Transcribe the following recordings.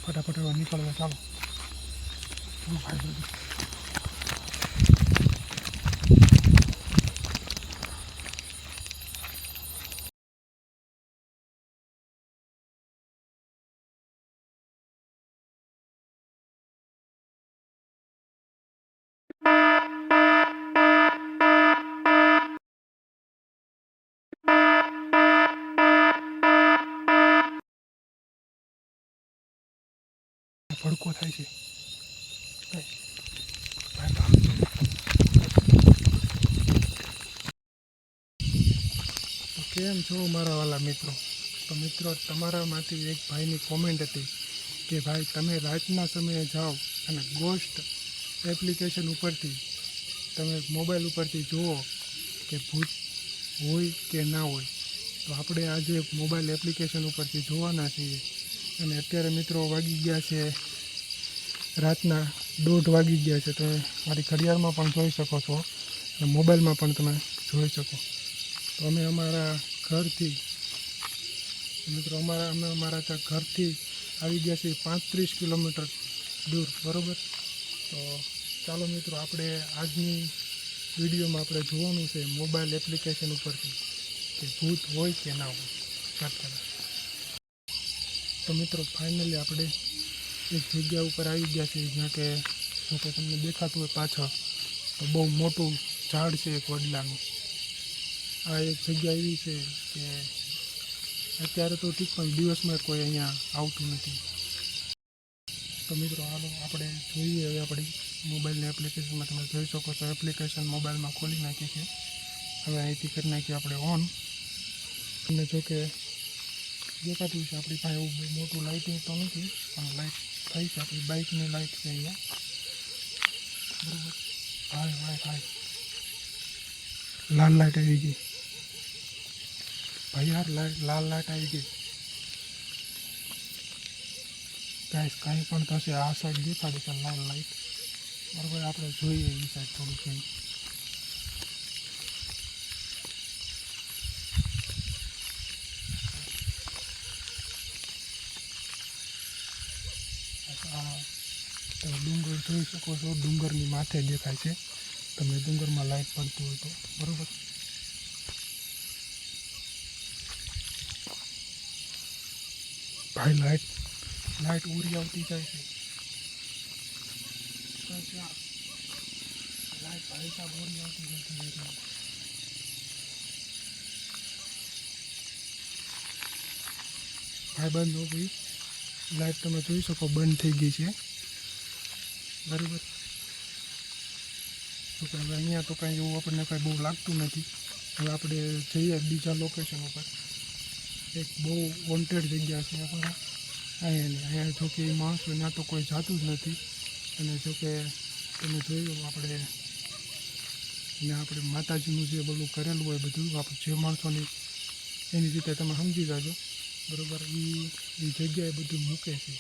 फटाफट હવે નીકળવા ચાલો. ભડકો થાય છે. તો કેમ છો મારા વાલા મિત્રો? તો મિત્રો, તમારામાંથી એક ભાઈની કોમેન્ટ હતી કે ભાઈ તમે રાતના સમયે જાઓ અને ગોસ્ટ એપ્લિકેશન ઉપરથી તમે મોબાઈલ ઉપરથી જુઓ કે ભૂત હોય કે ના હોય. તો આપણે આજે મોબાઈલ એપ્લિકેશન ઉપરથી જોવાના છીએ. અને અત્યારે મિત્રો વાગી ગયા છે રાતના 1:30 વાગી ગયા છે. તમે મારી ઘડિયાળમાં પણ જોઈ શકો છો અને મોબાઈલમાં પણ તમે જોઈ શકો. તો અમે અમારા ઘરથી મિત્રો અમે અમારા ઘરથી આવી ગયા છીએ 35 કિલોમીટર દૂર, બરાબર. તો ચાલો મિત્રો, આપણે આજની વિડીયોમાં આપણે જોવાનું છે મોબાઈલ એપ્લિકેશન ઉપરથી કે ભૂત હોય કે ના હોય. કરતા તો મિત્રો ફાઇનલી આપણે એક જગ્યા ઉપર આવી ગયા છીએ જ્યાં કે જો કે તમને દેખાતું હોય પાછળ તો બહુ મોટું ઝાડ છે એક વડલાનું. આ એક જગ્યા એવી છે કે અત્યારે તો ઠીક પણ દિવસમાં કોઈ અહીંયા આવતું નથી. તો મિત્રો હાલો આપણે જોઈએ. હવે આપણી મોબાઈલની એપ્લિકેશનમાં તમે જોઈ શકો છો એપ્લિકેશન મોબાઈલમાં ખોલી નાખી છે. હવે અહીંથી કરી નાખીએ આપણે ઓન. અને જો કે દેખાતું છે આપણી પાસે એવું બહુ મોટું લાઇટિંગ તો નથી પણ લાઇટ થઈ છે. આપણી બાઇકની લાઇટ છે અહીંયા, બરાબર. હાય લાલ લાઇટ આવી ગઈ ભાઈ, યાર લાલ લાઇટ આવી ગઈ. ગાઈસ કાંઈ પણ થશે આ સાઈડ દેખાડે છે લાલ લાઇટ, બરાબર. આપણે જોઈએ એ સાઈડ થોડું કંઈ. તમે ડુંગર જોઈ શકો છો, ડુંગરની માથે દેખાય છે. તમે ડુંગરમાં લાઇટ પડતી હોય તો, બરાબર. ભાઈ લાઇટ ઉડી આવતી જાય છે. લાઇટ ભાઈ સાહેબ ઉડી આવતી જતી રહે છે. ભાઈ બંધ હો ભાઈ, લાઇટ તમે જોઈ શકો બંધ થઈ ગઈ છે, બરાબર. તો કે હવે અહીંયા તો કાંઈ એવું આપણને કાંઈ બહુ લાગતું નથી. હવે આપણે જઈએ બીજા લોકેશન ઉપર. એક બહુ વોન્ટેડ જગ્યા છે આપણા અહીંયા. જો કે એ માણસો ત્યાં તો કોઈ જાતું જ નથી. અને જો કે તમે જોયું આપણે માતાજીનું જે બધું કરેલું હોય બધું આપણે જે માણસોની એની રીતે તમે સમજી જાજો, બરાબર. એ જગ્યાએ બધું મૂકે છે.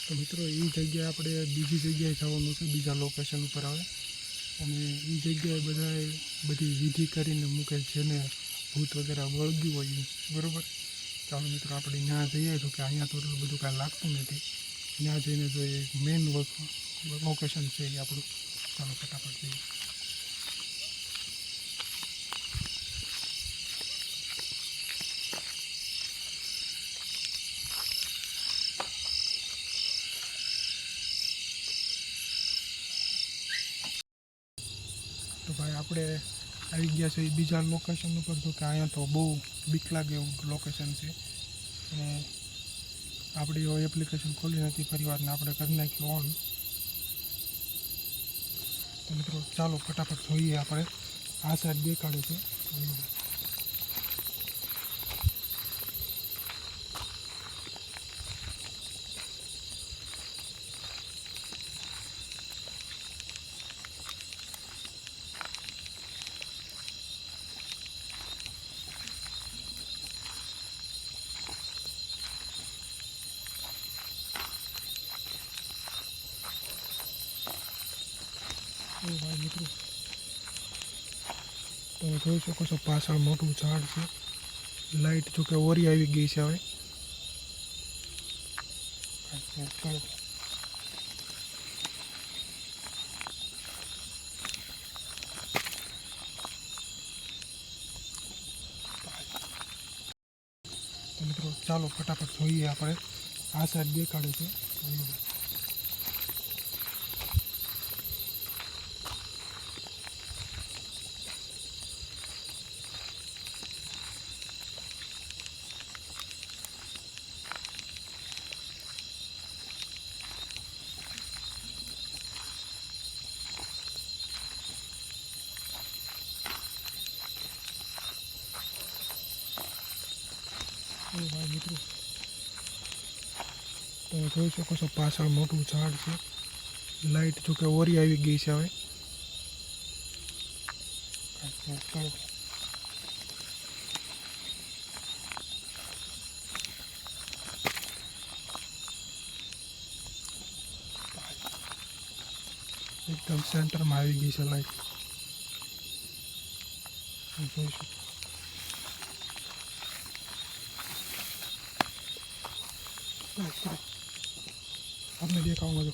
તો મિત્રો એ જગ્યાએ આપણે બીજી જગ્યાએ જવાનું છે, બીજા લોકેશન ઉપર આવે. અને એ જગ્યાએ બધી વિધિ કરીને મૂકે જેને ભૂત વગેરે વળગ્યું હોય, બરાબર. ચાલો મિત્રો આપણે ત્યાં જઈએ તો કે અહીંયા તો એટલું બધું કાંઈ લાગતું નથી. ત્યાં જઈને જોઈએ મેઇન લોકેશન છે એ આપણું. ચાલો ફટાફટ જઈએ. તો ભાઈ આપણે આવી ગયા છે બીજા લોકેશન ઉપર. તો કે અહીંયા તો બહુ બીક લાગે એવું લોકેશન છે. અને આપણી એવો એપ્લિકેશન ખોલી નથી પરિવારને આપણે કરી નાખ્યું ઓન. તો મિત્રો ચાલો ફટાફટ જોઈએ. આપણે આ સાઈડ દેખાડે છે. ભાઈ મિત્રો તમે તમે જોઈ શકો છો પાછળ મોટું ઝાડ છે. લાઇટ જો કે ઓરી આવી ગઈ છે હવે. તો મિત્રો ચાલો ફટાફટ જોઈએ આપણે. આ સાઈડ દેખાડે છે. ભાઈ મિત્રો તમે જોઈ શકો છો પાછળ મોટું ઝાડ છે. લાઇટ જો કે ઓરી આવી ગઈ છે હવે. એકદમ સેન્ટરમાં આવી ગઈ છે લાઇટ. જોઈ શકો. आपने देखाऊंगा जो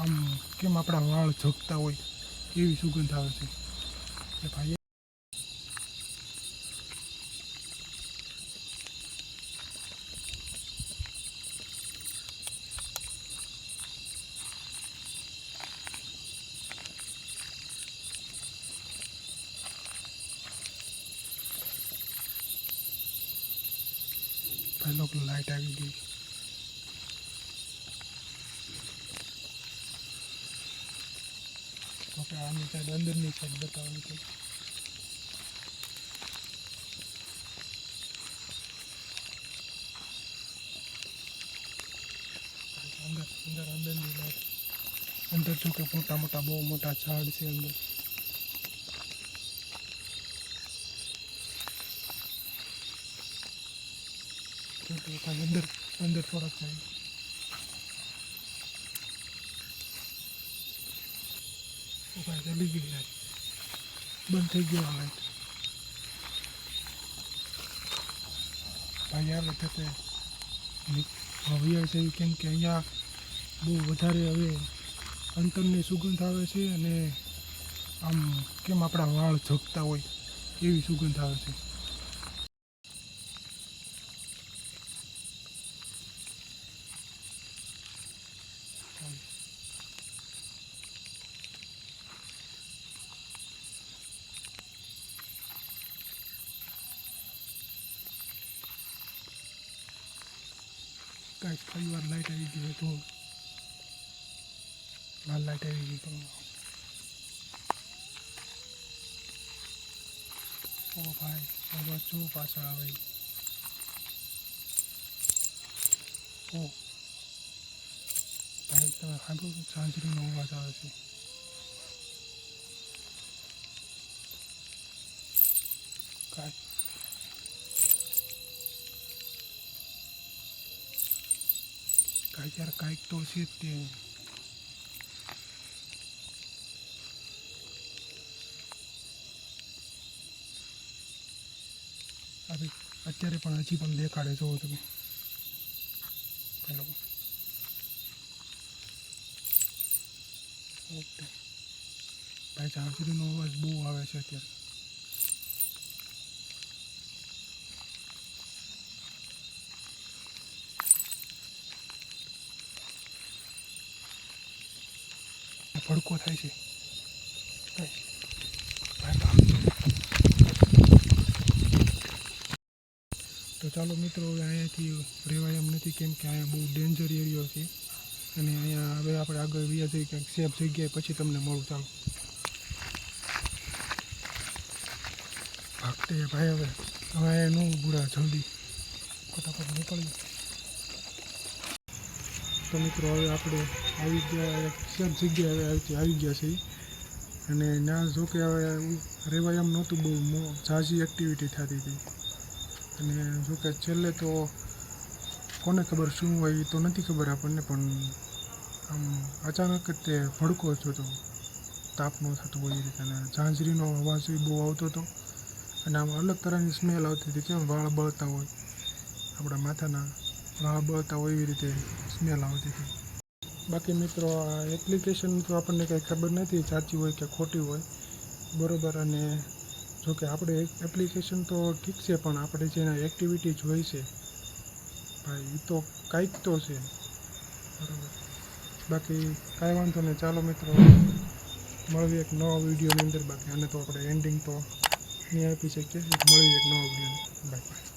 આમ કેમ આપણા વાળ ઝગતા હોય એવી સુગંધ આવે છે. એ ભાઈ લોકો લાઈટ આવી ગઈ. ઓકે આની સાઈડ અંદરની સાઈડ બતાવવાની છે. અંદરની લાઈટ અંદર જો કે મોટા મોટા બહુ મોટા ઝાડ છે અંદર. અંદર થોડાક જાય. ભાઈ જલી ગઈ લાઈટ. બંધ થઈ ગયો લાઈટ. ભાઈ યાર વખતે હવે છે કેમ કે અહીંયા બહુ વધારે હવે અંતરની સુગંધ આવે છે અને આમ કેમ આપણા વાળ ઝગતા હોય એવી સુગંધ આવે છે. ગાઈસ ફરી વાર લાઈટ આવી ગઈ તો લાલ લાઈટ આવી ગઈ તો ઓ ભાઈ અવાજ જો પાછળ આવે. ઓ ભાઈ તમે સાંભળો ઝાંઝરીનો અવાજ આવે છે. કાંઈ યાર કાંઈક તો છે જ તે. અત્યારે પણ હજી પણ દેખાડે જોવો તમે. ઓકે ભાઈ ઝાંઝરીનો અવાજ બહુ આવે છે અત્યારે. ભડકો થાય છે. તો ચાલો મિત્રો, હવે અહીંયાથી રહેવાય એમ નથી, કેમ કે અહીંયા બહુ ડેન્જર એરિયો છે. અને અહીંયા હવે આપણે આગળ વ્યા જઈએ કંઈક સેફ જગ્યાએ, પછી તમને મળું. ચાલો ભાગતે ભાઈ, હવે અહીંયા ન બુડા, જલ્દી ફટાફટ નીકળીએ. તો મિત્રો, હવે આપણે આવી ગયા એક સેફ જગ્યાએ આવી ગયા છીએ. અને ત્યાં જો કે હવે રહેવાય એમ નહોતું, બહુ ઝાઝી એક્ટિવિટી થતી હતી. અને જો કે છેલ્લે તો કોને ખબર શું હોય એ તો નથી ખબર આપણને, પણ આમ અચાનક જ તે ભડકો થતો, તાપનો થતો હોય એ રીતે. અને ઝાંઝરીનો અવાજ બહુ આવતો હતો. અને આમ અલગ તરહની સ્મેલ આવતી હતી, કેમ વાળ બળતા હોય, આપણા માથાના વાળ બળતા હોય એવી રીતે સ્મેલ આવતી હતી. બાકી મિત્રો, આ એપ્લિકેશન તો આપણને કંઈ ખબર નથી સાચી હોય કે ખોટી હોય, બરાબર. અને જોકે આપણે એપ્લિકેશન તો ઠીક છે, પણ આપણે જેના એક્ટિવિટી જોઈ છે ભાઈ, એ તો કાંઈક તો છે, બરાબર. બાકી કાંઈ વાંધો નહીં. ચાલો મિત્રો, મળીએ એક નવા વિડીયોની અંદર. બાકી આને તો આપણે એન્ડિંગ તો નહીં આપી શકીએ. મળીએ એક નવા વિડીયોની. Bye bye.